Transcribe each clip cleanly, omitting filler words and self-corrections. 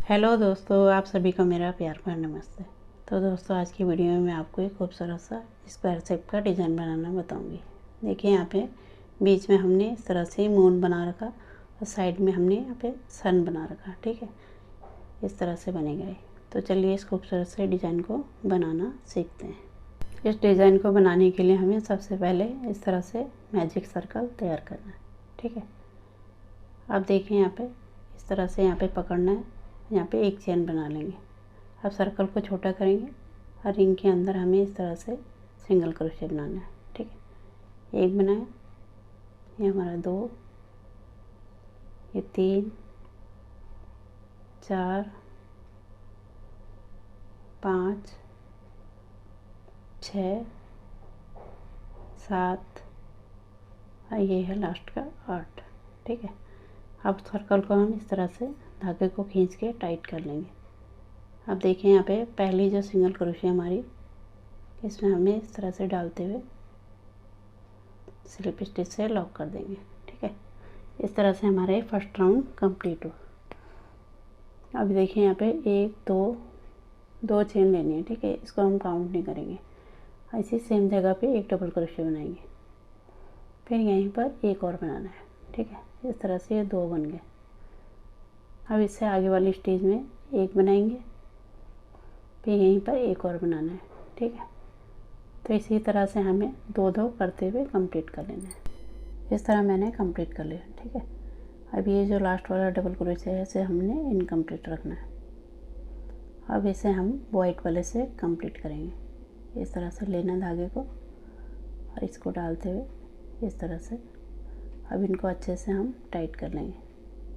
Hello दोस्तों, आप सभी को मेरा प्यार भरा नमस्ते। तो दोस्तों, आज की वीडियो में मैं आपको एक खूबसूरत सा स्क्वायर शेप का डिज़ाइन बनाना बताऊंगी। देखिए, यहाँ पे बीच में हमने इस तरह से मून बना रखा और साइड में हमने यहाँ पे सन बना रखा। ठीक है, इस तरह से बनेगा ये। तो चलिए इस खूबसूरत से डिज़ाइन को बनाना सीखते हैं। इस डिज़ाइन को बनाने के लिए हमें सबसे पहले इस तरह से मैजिक सर्कल तैयार करना है। ठीक है, आप देखें यहाँ पे इस तरह से यहाँ पे पकड़ना है, यहाँ पे एक चेन बना लेंगे। अब सर्कल को छोटा करेंगे और रिंग के अंदर हमें इस तरह से सिंगल क्रोशे बनाना है। ठीक है, एक बनाया, ये हमारा 2, ये 3, 4, 5, 6, 7 और ये है लास्ट का 8। ठीक है, अब सर्कल को हम इस तरह से धागे को खींच के टाइट कर लेंगे। अब देखिए, यहाँ पे पहली जो सिंगल क्रोशे हमारी, इसमें हमें इस तरह से डालते हुए स्लिप स्टिच से लॉक कर देंगे। ठीक है, इस तरह से हमारा ये फर्स्ट राउंड कंप्लीट हो। अब देखिए, यहाँ पे 1 2 चेन लेनी है। ठीक है, इसको हम काउंट नहीं करेंगे। ऐसी सेम जगह पे एक डबल क्रोशे बनाएंगे, फिर यहीं पर एक और बनाना है। ठीक है, इस तरह से ये 2 बन गए। अब इससे आगे वाली स्टेज में एक बनाएंगे, फिर यहीं पर एक और बनाना है। ठीक है, तो इसी तरह से हमें 2 करते हुए कंप्लीट कर लेना है। इस तरह मैंने कंप्लीट कर लिया। ठीक है, अब ये जो लास्ट वाला डबल क्रोशे है इसे हमने इनकम्प्लीट रखना है। अब इसे हम वाइट वाले से कंप्लीट करेंगे। इस तरह से लेना धागे को और इसको डालते हुए इस तरह से अब इनको अच्छे से हम टाइट कर लेंगे।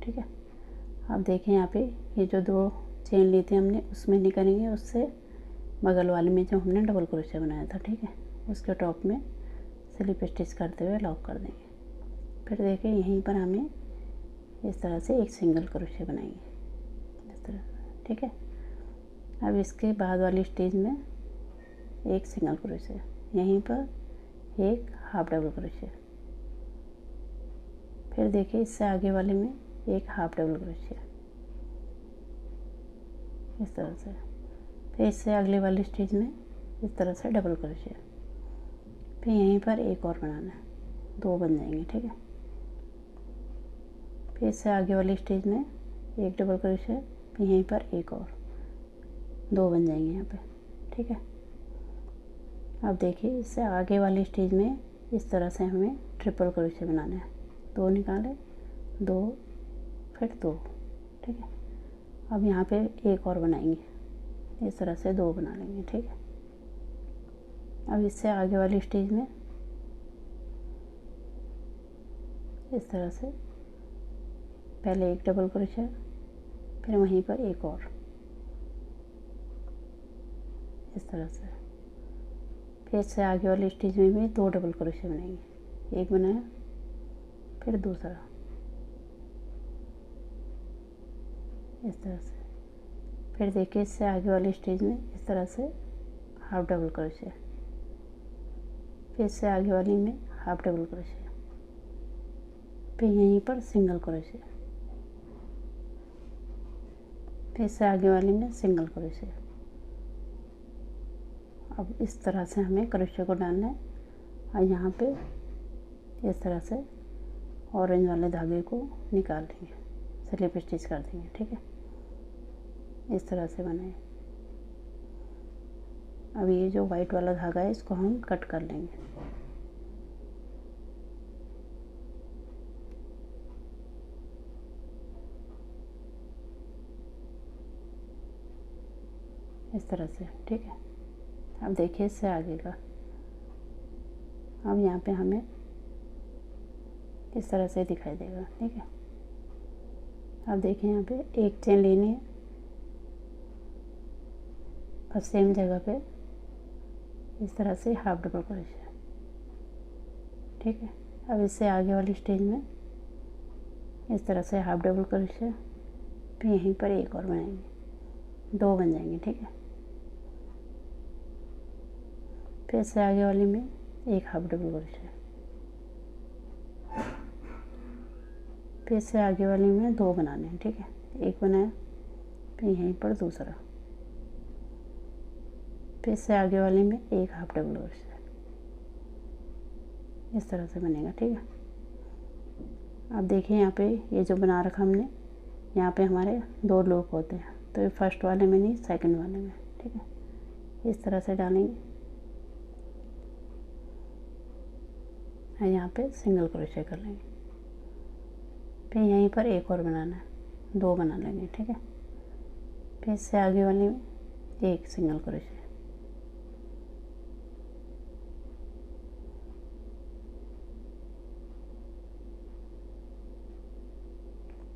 ठीक है, अब देखें यहाँ पे ये जो 2 चेन ली थी हमने उसमें नहीं करेंगे, उससे बगल वाले में जो हमने डबल क्रोशे बनाया था, ठीक है, उसके टॉप में स्लिप स्टिच करते हुए लॉक कर देंगे। फिर देखिए यहीं पर हमें इस तरह से एक सिंगल क्रोशे बनाएंगे इस तरह से। ठीक है, अब इसके बाद वाली स्टेज में एक सिंगल क्रोशे, यहीं पर एक हाफ डबल क्रोशे, फिर देखिए इससे आगे वाले में एक हाफ डबल क्रोशे इस तरह से, फिर इससे अगले वाली स्टेज में इस तरह से डबल क्रोशे, फिर यहीं पर एक और बनाना है, 2 बन जाएंगे। ठीक है, फिर इससे आगे वाली स्टेज में एक डबल क्रोशे, फिर यहीं पर एक और, 2 बन जाएंगे यहाँ पे। ठीक है, अब देखिए इससे आगे वाली स्टेज में इस तरह से हमें ट्रिपल क्रोशे बनाना है। 2 निकाले, 2, फिर 2। ठीक है, अब यहाँ पे एक और बनाएंगे, इस तरह से 2 बना लेंगे। ठीक है, अब इससे आगे वाली स्टेज में इस तरह से पहले एक डबल क्रोशे, फिर वहीं पर एक और इस तरह से, फिर इससे आगे वाली स्टेज में भी 2 डबल क्रोशे बनाएंगे। एक बनाया, फिर दूसरा इस तरह से, फिर देखिए इससे आगे वाली स्टेज में इस तरह से हाफ डबल क्रोशे, फिर इससे आगे वाली में हाफ डबल क्रोशे, फिर यहीं पर सिंगल क्रोशे, फिर इससे आगे वाली में सिंगल क्रोशे। अब इस तरह से हमें क्रोशे को डालना है और यहाँ पे इस तरह से ऑरेंज वाले धागे को निकाल देंगे, स्लिप स्टिच कर देंगे। ठीक है, इस तरह से बनाए। अब ये जो वाइट वाला धागा है इसको हम कट कर लेंगे। इस तरह से। ठीक है, अब देखिए इससे आगे का, अब यहाँ पे हमें इस तरह से दिखाई देगा। ठीक है, अब देखिए यहाँ पे एक चेन लेनी है और सेम जगह पे इस तरह से हाफ डबल क्रोशे। ठीक है, अब इससे आगे वाली स्टेज में इस तरह से हाफ डबल क्रोशे, फिर यहीं पर एक और बनाएंगे, 2 बन जाएंगे। ठीक है, फिर इससे आगे वाली में एक हाफ डबल क्रोशे, फिर इससे आगे वाली में 2 बनाने हैं। ठीक है, एक बनाया, फिर यहीं पर दूसरा, फिर इससे आगे वाले में एक हाफ डबल क्रोशे, इस तरह से बनेगा। ठीक है, अब देखिए यहाँ पे ये जो बना रखा हमने, यहाँ पे हमारे 2 लूप होते हैं, तो ये फर्स्ट वाले में नहीं सेकंड वाले में। ठीक है, इस तरह से डालेंगे और यहाँ पे सिंगल क्रोशे कर लेंगे। फिर यहीं पर एक और बनाना है, 2 बना लेंगे। ठीक है, फिर इससे आगे वाले में एक सिंगल क्रोशे,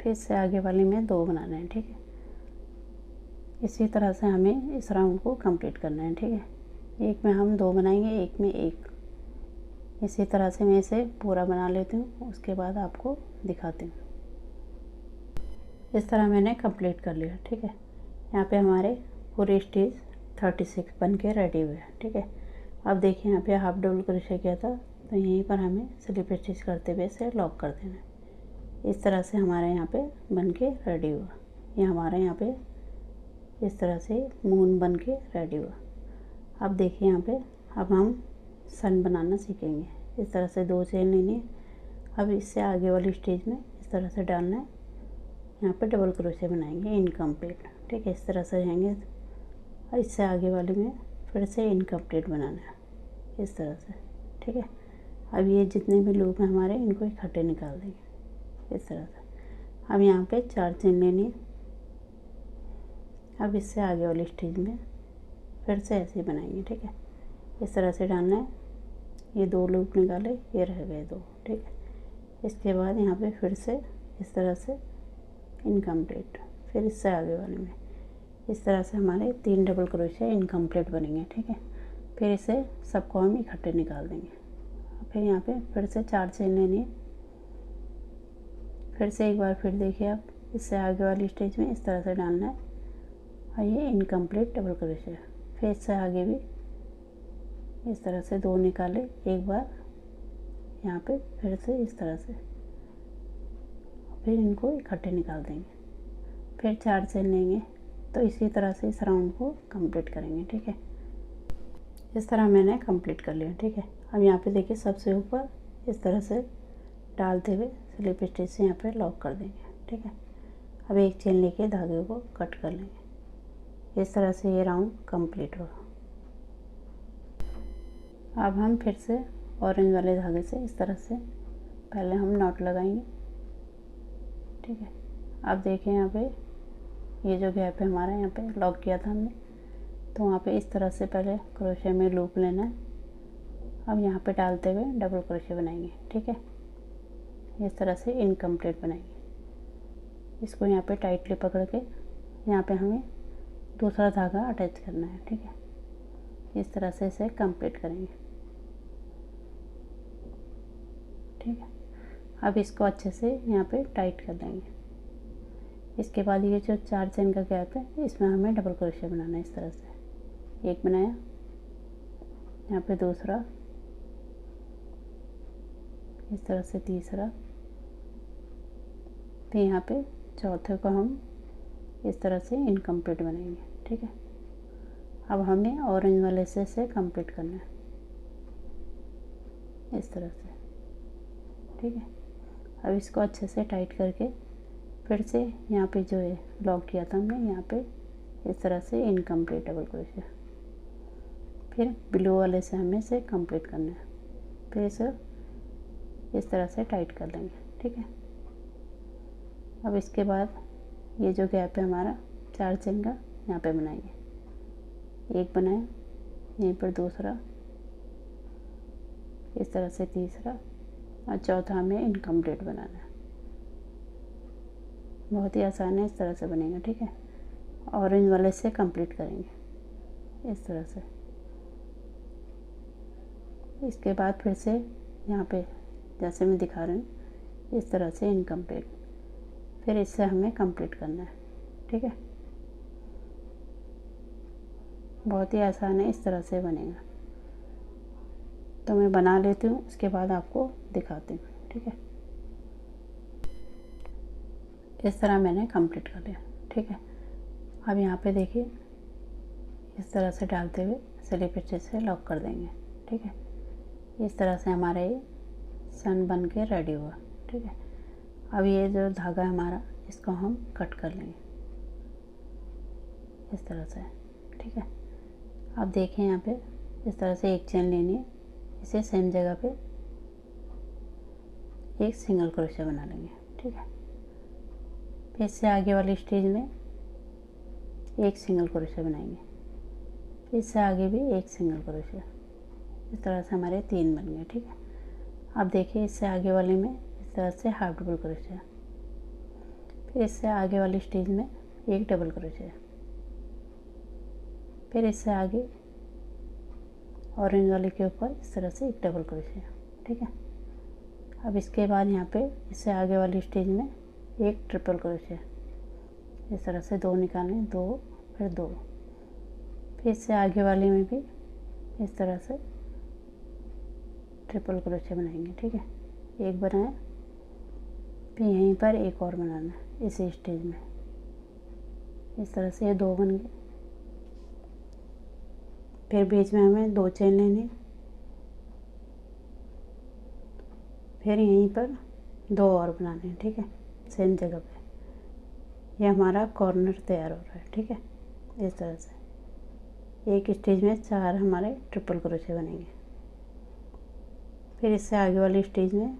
फिर इससे आगे वाले में 2 बनाने हैं। ठीक है, इसी तरह से हमें इस राउंड को कंप्लीट करना है। ठीक है, एक में हम 2 बनाएंगे, एक में 1। इसी तरह से मैं इसे पूरा बना लेती हूँ, उसके बाद आपको दिखाती हूँ। इस तरह मैंने कंप्लीट कर लिया। ठीक है, यहाँ पे हमारे पूरे स्टिच 36 बन के रेडी हुए हैं। ठीक है, अब देखिए यहाँ पे हाफ डबल क्रोशे किया था, तो यहीं पर हमें स्लिप स्टिच करते हुए इसे लॉक कर देना है। इस तरह से हमारे यहाँ पे बन के रेडी हुआ। ये हमारे यहाँ पे इस तरह से मून बन के रेडी हुआ। अब देखिए यहाँ पे अब हम सन बनाना सीखेंगे। इस तरह से 2 चेन लेनी है। अब इससे आगे वाली स्टेज में इस तरह से डालना है, यहाँ पे डबल क्रोशे बनाएंगे इनकम्प्लीट। ठीक है, इस तरह से जाएंगे और इससे आगे वाले में फिर से इनकम्प्लीट बनाना है, इस तरह से। ठीक है, अब ये जितने भी लूप हैं हमारे, इनको इकट्ठे निकाल देंगे इस तरह से। अब यहाँ पे 4 चेन लेनी है। अब इससे आगे वाली स्टेज में फिर से ऐसे ही बनाएंगे। ठीक है, इस तरह से डालना है। ये 2 लूप निकाले, ये रह गए 2। ठीक है, इसके बाद यहाँ पे फिर से इस तरह से इनकम्प्लीट, फिर इससे आगे वाले में इस तरह से हमारे 3 डबल क्रोशे इनकम्प्लीट बनेंगे। ठीक है, फिर इसे सबको हम इकट्ठे निकाल देंगे। फिर यहाँ पे फिर से 4 चेन लेनी है। फिर से एक बार फिर देखिए आप, इससे आगे वाली स्टेज में इस तरह से डालना है और ये इनकम्प्लीट डबल क्रोशे। फिर इससे आगे भी इस तरह से 2 निकाले, एक बार यहाँ पे फिर से इस तरह से, फिर इनको इकट्ठे निकाल देंगे। फिर 4 चेन लेंगे, तो इसी तरह से इस राउंड को कंप्लीट करेंगे। ठीक है, इस तरह मैंने कंप्लीट कर लिया। ठीक है, अब यहाँ पे देखिए सबसे ऊपर इस तरह से डालते हुए स्लिप स्टिच से यहाँ पे लॉक कर देंगे। ठीक है, अब एक चेन लेके धागे को कट कर लेंगे। इस तरह से ये राउंड कंप्लीट होगा। अब हम फिर से ऑरेंज वाले धागे से इस तरह से पहले हम नॉट लगाएंगे। ठीक है, अब देखें यहाँ पे ये जो गैप है हमारा, यहाँ पे लॉक किया था हमने, तो वहाँ पे इस तरह से पहले क्रोशे में लूप लेना है। अब यहाँ पे डालते हुए डबल क्रोशे बनाएंगे। ठीक है, इस तरह से इनकम्प्लीट बनाएंगे। इसको यहाँ पे टाइटली पकड़ के यहाँ पे हमें दूसरा धागा अटैच करना है। ठीक है, इस तरह से इसे कंप्लीट करेंगे। ठीक है, अब इसको अच्छे से यहाँ पे टाइट कर देंगे। इसके बाद ये जो 4 चेन का गैप है, इसमें हमें डबल क्रोशे बनाना है। इस तरह से एक बनाया, यहाँ पे दूसरा, इस तरह से तीसरा, फिर यहाँ पे चौथे को हम इस तरह से इनकम्प्लीट बनाएंगे। ठीक है, अब हमें ऑरेंज वाले से इसे कंप्लीट करना है, इस तरह से। ठीक है, अब इसको अच्छे से टाइट करके फिर से यहाँ पे जो है लॉक किया था हमने, यहाँ पे इस तरह से इनकम्प्लीट डबल क्रोशे, फिर ब्लू वाले से हमें इसे कंप्लीट करना है। फिर इसे इस तरह से टाइट कर लेंगे। ठीक है, अब इसके बाद ये जो गैप है हमारा 4 चेन का, यहाँ पे बनाएंगे। एक बनाया, यहीं पर दूसरा, इस तरह से तीसरा, और चौथा हमें इनकम्प्लीट बनाना है। बहुत ही आसान है, इस तरह से बनेगा। ठीक है, ऑरेंज वाले से कंप्लीट करेंगे इस तरह से। इसके बाद फिर से यहाँ पे जैसे मैं दिखा रही हूँ, इस तरह से इनकम्प्लीट, फिर इससे हमें कंप्लीट करना है। ठीक है, बहुत ही आसान है, इस तरह से बनेगा। तो मैं बना लेती हूँ, उसके बाद आपको दिखाती हूँ। ठीक है, इस तरह मैंने कंप्लीट कर लिया। ठीक है, अब यहाँ पे देखिए इस तरह से डालते हुए स्लिप स्टिच से लॉक कर देंगे। ठीक है, इस तरह से हमारा ये सन बन के रेडी हुआ। ठीक है, अब ये जो धागा है हमारा, इसको हम कट कर लेंगे इस तरह से। ठीक है, अब देखें यहाँ पे इस तरह से एक चेन लेनी है, इसे सेम जगह पे एक सिंगल क्रोशिया बना लेंगे। ठीक है, फिर इससे आगे वाली स्टेज में एक सिंगल क्रोशिया बनाएंगे, फिर इससे आगे भी एक सिंगल क्रोशिया। इस तरह से हमारे 3 बन गए। ठीक है, अब देखिए इससे आगे वाले में इस तरह से हाफ डबल क्रोशिया, फिर इससे आगे वाली स्टेज में एक डबल क्रोशिया, फिर इससे आगे ऑरेंज वाले के ऊपर इस तरह से एक डबल क्रोशिया। ठीक है, अब इसके बाद यहाँ पे इससे आगे वाली स्टेज में एक ट्रिपल क्रोशिया, इस तरह से 2 निकालें, 2 फिर 2, फिर इससे आगे वाले में भी इस तरह से ट्रिपल क्रोशिया बनाएंगे। ठीक है, एक बनाया, फिर यहीं पर एक और बनाना है इसी स्टेज में। इस तरह से ये 2 बन गए। फिर बीच में हमें 2 चेन लेनी, फिर यहीं पर 2 और बनाने हैं। ठीक है, सेम जगह पे। ये हमारा कॉर्नर तैयार हो रहा है। ठीक है, इस तरह से एक स्टेज में 4 हमारे ट्रिपल क्रोशिया बनेंगे, फिर इससे आगे वाली स्टेज में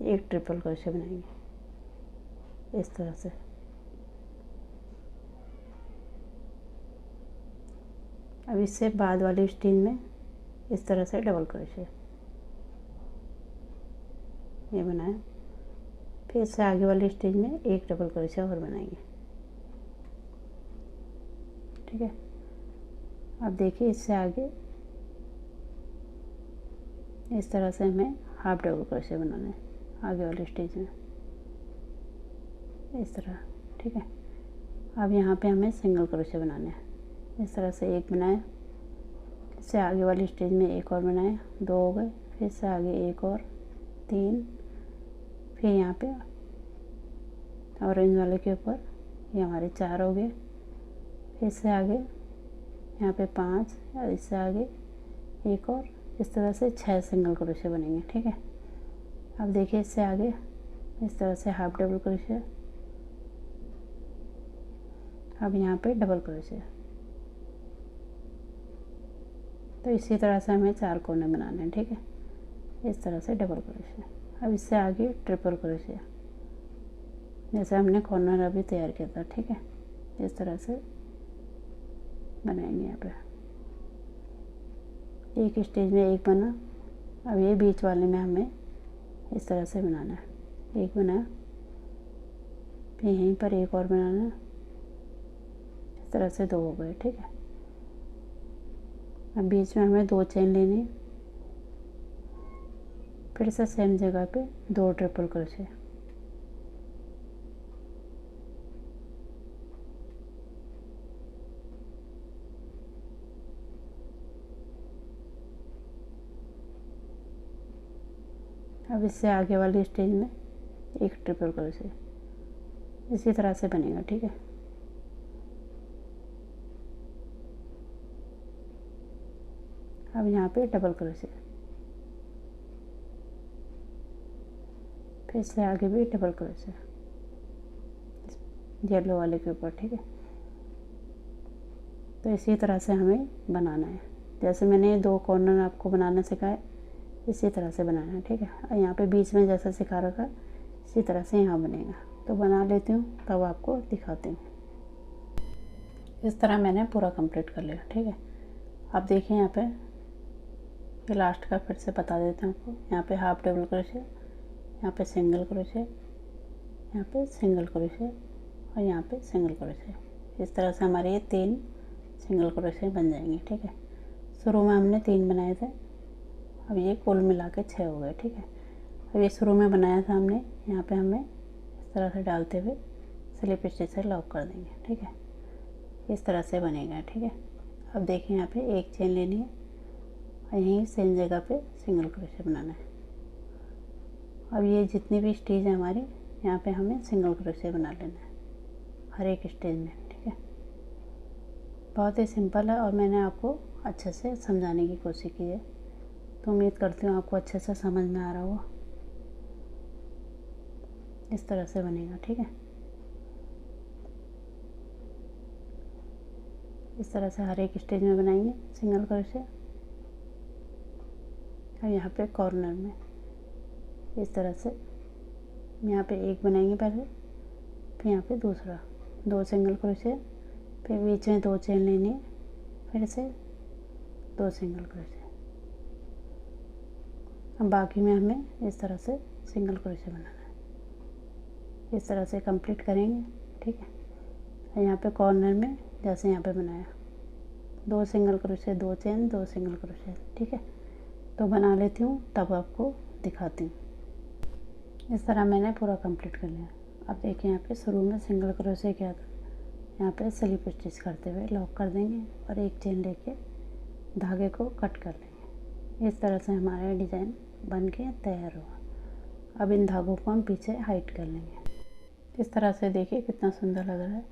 एक ट्रिपल क्रोशिया बनाएंगे इस तरह से। अब इससे बाद वाली स्टेज में इस तरह से डबल क्रोशिया, ये बनाया, फिर इससे आगे वाली स्टेज में एक डबल क्रोशिया और बनाएंगे। ठीक है, अब देखिए इससे आगे इस तरह से हमें हाफ डबल क्रोशिया बनाना है आगे वाली स्टेज में इस तरह। ठीक है, अब यहाँ पे हमें सिंगल क्रोशिया बनाना है। इस तरह से एक बनाया, इससे आगे वाली स्टेज में एक और बनाया, 2 हो गए, फिर इससे आगे एक और 3, फिर यहाँ पे ऑरेंज वाले के ऊपर ये हमारे 4 हो गए, फिर इससे आगे यहाँ पे 5 और इससे आगे एक और, इस तरह से 6 सिंगल क्रोशिया बनेंगे। ठीक है, अब देखिए इससे आगे इस तरह से हाफ डबल क्रोशिया, अब यहाँ पे डबल क्रोशिया। तो इसी तरह से हमें 4 कोने बनाने हैं। ठीक है, इस तरह से डबल क्रोशिया। अब इससे आगे ट्रिपल क्रोशिया, जैसे हमने कॉर्नर अभी तैयार किया था। ठीक है, इस तरह से बनाएंगे। यहाँ पे एक स्टेज में एक बना, अब ये बीच वाले में हमें इस तरह से बनाना है। एक बना, फिर यहीं पर एक और बनाना, इस तरह से 2 हो गए। ठीक है, अब बीच में हमें 2 चेन लेनी, फिर से सेम जगह पे 2 ट्रिपल क्रोशिया, अब इससे आगे वाली स्टेज में एक ट्रिपल क्रोशिया, इसी तरह से बनेगा। ठीक है, अब यहाँ पे डबल क्रोशिया, फिर इससे आगे भी डबल क्रोशिया येलो वाले के ऊपर। ठीक है, तो इसी तरह से हमें बनाना है। जैसे मैंने 2 कॉर्नर आपको बनाना सिखाया, इसी तरह से बनाना है। ठीक है, और यहाँ पे बीच में जैसा सिखा रखा इसी तरह से यहाँ बनेगा। तो बना लेती हूँ, तब आपको दिखाती हूँ। इस तरह मैंने पूरा कंप्लीट कर लिया। ठीक है, अब देखिए यहाँ पे ये लास्ट का फिर से बता देते हैं आपको। यहाँ पे हाफ डबल क्रोशिया, यहाँ पे सिंगल क्रोशिया, यहाँ पे सिंगल क्रोशिया और यहाँ पे सिंगल क्रोशिया। इस तरह से हमारे ये 3 सिंगल क्रोशिया बन जाएंगे। ठीक है, शुरू में हमने 3 बनाए थे, अब ये कुल मिला के 6 हो गए। ठीक है, अब ये शुरू में बनाया था हमने, यहाँ पे हमें इस तरह से डालते हुए स्लिप स्टिच से लॉक कर देंगे। ठीक है, इस तरह से बनेगा। ठीक है, अब देखिए यहाँ पे एक चेन लेनी है और यहीं सेम जगह पे सिंगल क्रोशिया बनाना है। अब ये जितनी भी स्टेज है हमारी, यहाँ पे हमें सिंगल क्रोशिया बना लेना है हर एक स्टेज में। ठीक है, बहुत ही सिंपल है और मैंने आपको अच्छे से समझाने की कोशिश की है, तो उम्मीद करती हूँ आपको अच्छे से समझ में आ रहा होगा। इस तरह से बनेगा, ठीक है। इस तरह से हर एक स्टेज में बनाएंगे सिंगल क्रोशे। और यहाँ पे कॉर्नर में इस तरह से यहाँ पे एक बनाएंगे पहले, फिर यहाँ पे दूसरा, 2 सिंगल क्रोशे, फिर बीच में 2 चेन लेनी है, फिर से 2 सिंगल क्रोशे। अब बाकी में हमें इस तरह से सिंगल क्रोशे बनाना है। इस तरह से कंप्लीट करेंगे, ठीक है। और यहाँ पे कॉर्नर में जैसे यहाँ पे बनाया, 2 single crochet, 2 chain, 2 single crochet, ठीक है। तो बना लेती हूँ तब आपको दिखाती हूँ। इस तरह मैंने पूरा कंप्लीट कर लिया। अब देखिए यहाँ पे शुरू में सिंगल क्रोशे किया था, यहाँ पे स्लिप स्टिच करते हुए लॉक कर देंगे और एक चेन लेके धागे को कट कर लेंगे। इस तरह से हमारा डिज़ाइन बन के तैयार हुआ। अब इन धागों को हम पीछे हाइड कर लेंगे। इस तरह से देखिए कितना सुंदर लग रहा है।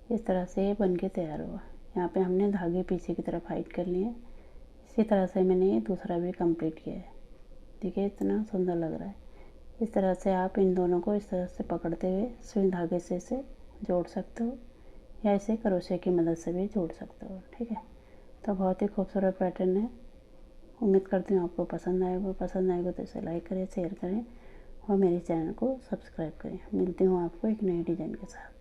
इस तरह से ये बन के तैयार हुआ। यहाँ पे हमने धागे पीछे की तरफ हाइड कर लिए। इसी तरह से मैंने ये दूसरा भी कंप्लीट किया है। देखिए इतना सुंदर लग रहा है। इस तरह से आप इन दोनों को इस तरह से पकड़ते हुए सुई धागे से इसे जोड़ सकते हो या इसे क्रोशे की मदद से भी जोड़ सकते हो, ठीक है। तो बहुत ही खूबसूरत पैटर्न है। उम्मीद करती हूँ आपको पसंद आएगा तो इसे लाइक करें, शेयर करें और मेरे चैनल को सब्सक्राइब करें। मिलती हूँ आपको एक नई डिज़ाइन के साथ।